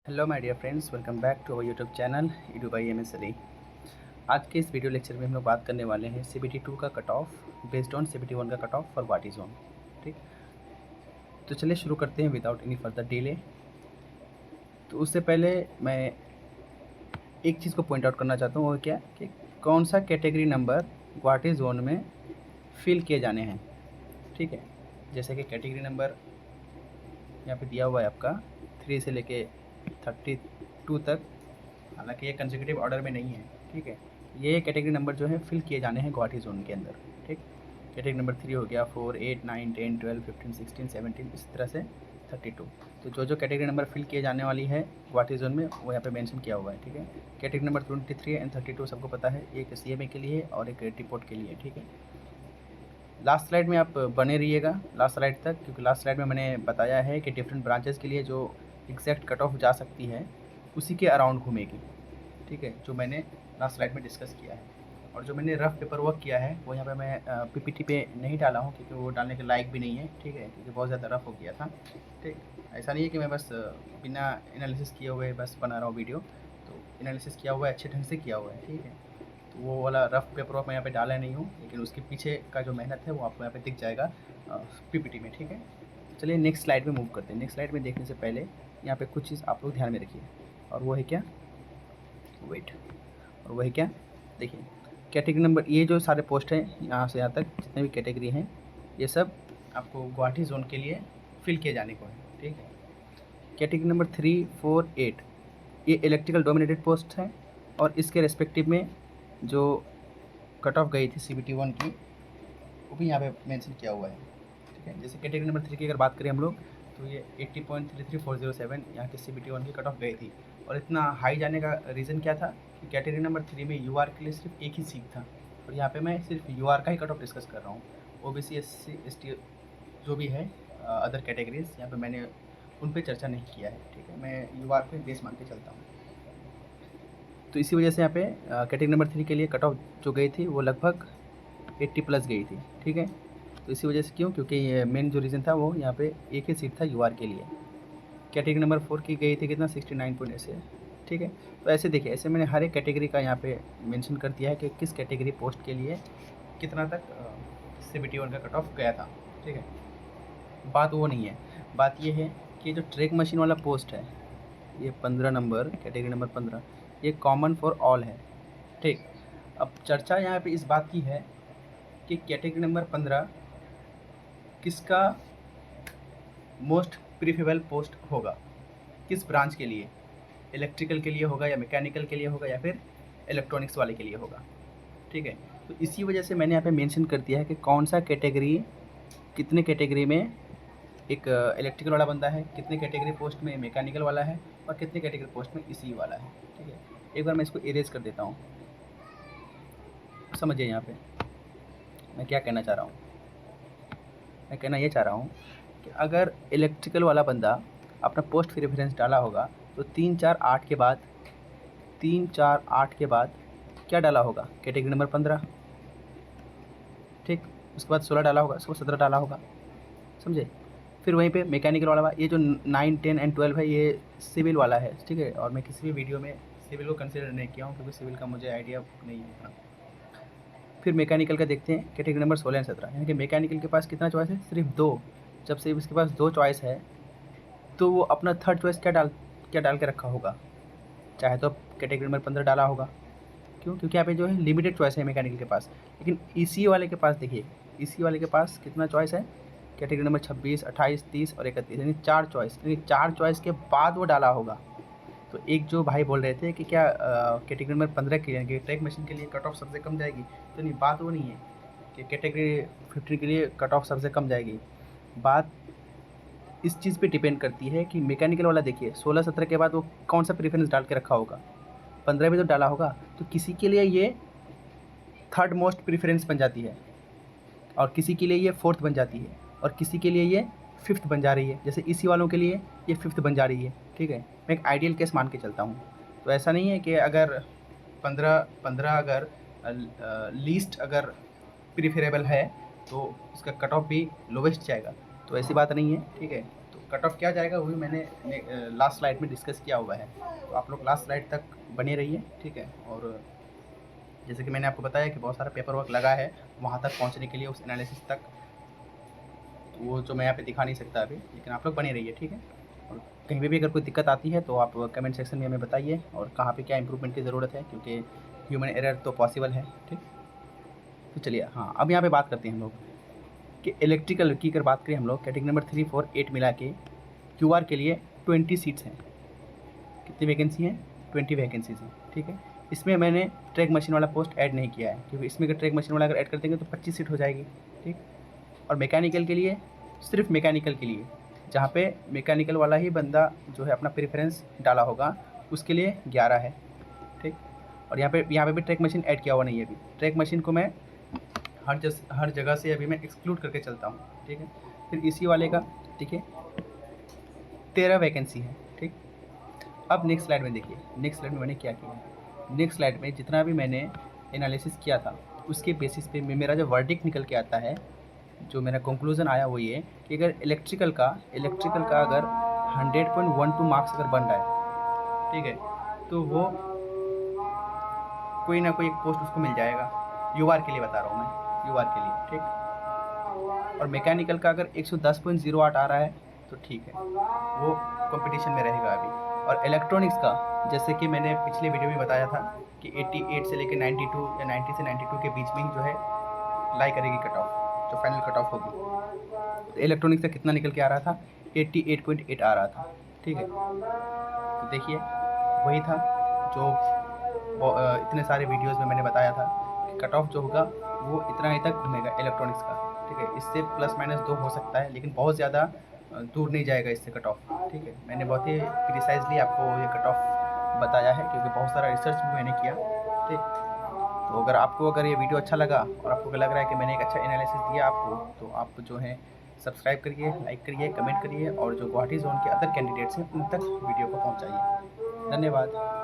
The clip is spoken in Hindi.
Hello my dear friends, welcome back to our YouTube channel Edu by M S Ali. आज के इस वीडियो लेक्चर में हम लोग बात करने वाले हैं CBT 2 का cut off based on CBT 1 का cut off for Guwahati zone. ठीक, तो चलिए शुरू करते हैं विदाउट एनी फर्दर डिले। तो उससे पहले मैं एक चीज़ को पॉइंट आउट करना चाहता हूँ, वो क्या कि कौन सा कैटेगरी नंबर गुवाहाटी जोन में फिल किए जाने हैं। ठीक है, जैसे कि कैटेगरी नंबर यहाँ पे दिया हुआ है आपका 3 से लेके 32 तक। हालांकि ये कंसेक्यूटिव ऑर्डर में नहीं है। ठीक है, ये कैटेगरी नंबर जो है फिल किए जाने हैं गुवाहाटी जोन के अंदर। ठीक, कैटेगरी नंबर 3 हो गया, 4, 8, 9, 10, 12, 15, 16, 17, इस तरह से 32। तो जो जो कैटेगरी नंबर फिल किए जाने वाली है गुवाहाटी जोन में वो यहाँ पे मेंशन किया हुआ है। ठीक है, कैटेगरी नंबर 23 एंड 32 सबको पता है, एक CMA के लिए और एक डिपोर्ट के लिए। ठीक है, लास्ट स्लाइड में आप बने रहिएगा लास्ट स्लाइड तक, क्योंकि लास्ट स्लाइड में मैंने बताया है कि डिफरेंट ब्रांचेस के लिए जो एग्जैक्ट कट ऑफ जा सकती है उसी के अराउंड घूमेगी। ठीक है, जो मैंने लास्ट स्लाइड में डिस्कस किया है। और जो मैंने रफ पेपर वर्क किया है वो यहाँ पे मैं PPT पे नहीं डाला हूँ, क्योंकि वो डालने के लायक भी नहीं है। ठीक है, क्योंकि बहुत ज़्यादा रफ हो गया था। ठीक, ऐसा नहीं है कि मैं बस बिना एनालिसिस किए हुए बस बना रहा हूँ वीडियो, तो एनालिसिस किया हुआ है, अच्छे ढंग से किया हुआ है। ठीक है, तो वो वाला रफ पेपर वर्क मैं यहाँ पे डाला नहीं हूँ, लेकिन उसके पीछे का जो मेहनत है वो आपको यहाँ पे दिख जाएगा PPT में। ठीक है, चलिए नेक्स्ट स्लाइड में मूव करते हैं। नेक्स्ट स्लाइड में देखने से पहले यहाँ पे कुछ चीज़ आप लोग ध्यान में रखिए, और वो है क्या, वेट, और वो है क्या, देखिए कैटेगरी नंबर, ये जो सारे पोस्ट हैं यहाँ से यहाँ तक जितने भी कैटेगरी हैं ये सब आपको गुवाहाटी जोन के लिए फिल किए जाने को है। ठीक है, कैटेगरी नंबर 3, 4, 8 ये इलेक्ट्रिकल डोमिनेटेड पोस्ट हैं, और इसके रेस्पेक्टिव में जो कट ऑफ गई थी CBT 1 की वो भी यहाँ पे मेंशन किया हुआ है। ठीक है, जैसे कैटेगरी नंबर 3 की अगर बात करें हम लोग, तो ये 80.33407 यहाँ के CBT 1 की कट ऑफ गई थी। और इतना हाई जाने का रीज़न क्या था कि कैटेगरी नंबर 3 में UR के लिए सिर्फ एक ही सीट था, और यहाँ पे मैं सिर्फ UR का ही कट ऑफ डिस्कस कर रहा हूँ। OBC SC ST जो भी है अदर कैटेगरीज, यहाँ पे मैंने उन पर चर्चा नहीं किया है। ठीक है, मैं UR पे बेस मान के चलता हूँ। तो इसी वजह से यहाँ पे कैटेगरी नंबर 3 के लिए कट ऑफ जो गई थी वो लगभग 80 प्लस गई थी। ठीक है, तो इसी वजह से क्यों, क्योंकि ये मेन जो रीज़न था वो यहाँ पे एक ही सीट था UR के लिए। कैटेगरी नंबर 4 की गई थी कितना, 69 ऐसे। ठीक है, तो ऐसे देखिए, ऐसे मैंने हर एक कैटेगरी का यहाँ पे मेंशन कर दिया है कि किस कैटेगरी पोस्ट के लिए कितना तक CBT 1 का कट ऑफ गया था। ठीक है, बात वो नहीं है, बात ये है कि जो ट्रैक मशीन वाला पोस्ट है ये 15 नंबर, कैटेगरी नंबर 15, ये कॉमन फॉर ऑल है। ठीक, अब चर्चा यहाँ पे इस बात की है कि कैटेगरी नंबर 15 किसका मोस्ट प्रीफरेबल पोस्ट होगा, किस ब्रांच के लिए, इलेक्ट्रिकल के लिए होगा या मैकेनिकल के लिए होगा या फिर इलेक्ट्रॉनिक्स वाले के लिए होगा। ठीक है, तो इसी वजह से मैंने यहाँ पे मेंशन कर दिया है कि कौन सा कैटेगरी, कितने कैटेगरी में एक इलेक्ट्रिकल वाला बंदा है, कितने कैटेगरी पोस्ट में मैकेनिकल वाला है, और कितने कैटेगरी पोस्ट में ECE वाला है। ठीक है, एक बार मैं इसको इरेज कर देता हूँ, समझिए यहाँ पे मैं क्या कहना चाह रहा हूँ। मैं कहना ये चाह रहा हूँ कि अगर इलेक्ट्रिकल वाला बंदा अपना पोस्ट प्रेफरेंस डाला होगा तो 3, 4, 8 के बाद, 3, 4, 8 के बाद क्या डाला होगा, कैटेगरी नंबर 15। ठीक, उसके बाद 16 डाला होगा, उसके बाद 17 डाला होगा, समझे। फिर वहीं पे मैकेनिकल वाला, ये जो 9, 10 एंड 12 है ये सिविल वाला है। ठीक है, और मैं किसी भी वीडियो में सिविल को कंसिडर नहीं किया हूँ, क्योंकि सिविल का मुझे आइडिया नहीं है इतना। फिर मैकेनिकल का देखते हैं, कैटेगरी नंबर 16 एंड 17, यानी कि मैकेनिकल के पास कितना चॉइस है, सिर्फ 2। जब सिर्फ इसके पास 2 चॉइस है तो वो अपना थर्ड चॉइस क्या डाल के रखा होगा, चाहे तो कैटेगरी नंबर 15 डाला होगा। क्यों, क्योंकि यहाँ पे जो है लिमिटेड चॉइस है मैकेनिकल के पास। लेकिन ECE वाले के पास देखिए, ECE वाले के पास कितना चॉइस है, कैटेगरी नंबर 26, 28, 30 और 31, यानी 4 चॉइस, यानी 4 चॉइस के बाद वो डाला होगा। तो एक जो भाई बोल रहे थे कि क्या कैटेगरी नंबर 15 के लिए ट्रैक मशीन के लिए कट ऑफ सबसे कम जाएगी, तो नहीं, बात वो नहीं है कि कैटेगरी 15 के लिए कट ऑफ सबसे कम जाएगी। बात इस चीज़ पे डिपेंड करती है कि मैकेनिकल वाला देखिए 16, 17 के बाद वो कौन सा प्रेफरेंस डाल के रखा होगा, 15 भी तो डाला होगा। तो किसी के लिए ये थर्ड मोस्ट प्रेफरेंस बन जाती है, और किसी के लिए ये फोर्थ बन जाती है, और किसी के लिए ये फिफ्थ बन जा रही है। जैसे ECE वालों के लिए ये फिफ्थ बन जा रही है। ठीक है, मैं एक आइडियल केस मान के चलता हूँ। तो ऐसा नहीं है कि अगर 15 अगर लीस्ट अगर प्रीफरेबल है तो उसका कट ऑफ भी लोवेस्ट जाएगा, तो ऐसी बात नहीं है। ठीक है, तो कट ऑफ क्या जाएगा वो भी मैंने लास्ट स्लाइड में डिस्कस किया हुआ है, तो आप लोग लास्ट स्लाइड तक बने रहिए, ठीक है। और जैसे कि मैंने आपको बताया कि बहुत सारा पेपर वर्क लगा है वहाँ तक पहुँचने के लिए, उस एनालिसिस तक, वो जो मैं यहाँ पे दिखा नहीं सकता अभी, लेकिन आप लोग बने रहिए, ठीक है। और कहीं भी अगर कोई दिक्कत आती है तो आप कमेंट सेक्शन में हमें बताइए, और कहाँ पे क्या इंप्रूवमेंट की ज़रूरत है, क्योंकि ह्यूमन एरर तो पॉसिबल है, ठीक। तो चलिए, हाँ, अब यहाँ पे बात करते हैं हम लोग कि इलेक्ट्रिकल की अगर बात करें हम लोग, कैटेगरी नंबर 3, 4, 8 मिला के क्यूआर के लिए 20 सीट्स हैं। कितनी वैकेंसी हैं? 20 वैकेंसीज हैं, ठीक है। इसमें मैंने ट्रैक मशीन वाला पोस्ट ऐड नहीं किया है, क्योंकि इसमें अगर ट्रैक मशीन वाला अगर ऐड कर देंगे तो 25 सीट हो जाएगी, ठीक। और मैकेनिकल के लिए, सिर्फ मैकेनिकल के लिए, जहाँ पे मैकेनिकल वाला ही बंदा जो है अपना प्रेफरेंस डाला होगा, उसके लिए 11 है, ठीक। और यहाँ पे भी ट्रैक मशीन ऐड किया हुआ नहीं है अभी। ट्रैक मशीन को मैं हर जगह से अभी मैं एक्सक्लूड करके चलता हूँ, ठीक है। फिर इसी वाले का, ठीक है, 13 वैकेंसी है, ठीक। अब नेक्स्ट स्लाइड में देखिए, नेक्स्ट स्लाइड में मैंने क्या किया है। नेक्स्ट स्लाइड में जितना भी मैंने एनालिसिस किया था उसके बेसिस पे मेरा जो वर्डिक्ट निकल के आता है, जो मेरा कंक्लूजन आया वो ये कि अगर इलेक्ट्रिकल का अगर 100.12 मार्क्स अगर बन रहा है, ठीक है, तो वो कोई ना कोई एक पोस्ट उसको मिल जाएगा। यूआर के लिए बता रहा हूँ मैं, यूआर के लिए, ठीक। और मैकेनिकल का अगर 110.08 आ रहा है तो ठीक है, वो कंपटीशन में रहेगा अभी। और इलेक्ट्रॉनिक्स का, जैसे कि मैंने पिछले वीडियो में बताया था कि 88 से लेकर 92 या 90 से 92 के बीच में ही जो है लाई करेगी कट ऑफ, जो फाइनल कट ऑफ होगी। तो इलेक्ट्रॉनिक्स का कितना निकल के आ रहा था? 88.8 आ रहा था, ठीक है। तो देखिए, वही था जो इतने सारे वीडियोस में मैंने बताया था कि कट ऑफ जो होगा वो इतना ही तक घूमेगा इलेक्ट्रॉनिक्स का, ठीक है। इससे +- 2 हो सकता है, लेकिन बहुत ज़्यादा दूर नहीं जाएगा इससे कट ऑफ, ठीक है। मैंने बहुत ही प्रिसाइजली आपको ये कट ऑफ बताया है, क्योंकि बहुत सारा रिसर्च भी मैंने किया, ठीक। तो अगर ये वीडियो अच्छा लगा और आपको लग रहा है कि मैंने एक अच्छा एनालिसिस दिया आपको, तो आप जो है सब्सक्राइब करिए, लाइक करिए, कमेंट करिए, और जो गुवाहाटी जोन के अदर कैंडिडेट्स हैं उन तक वीडियो को पहुंचाइए। धन्यवाद।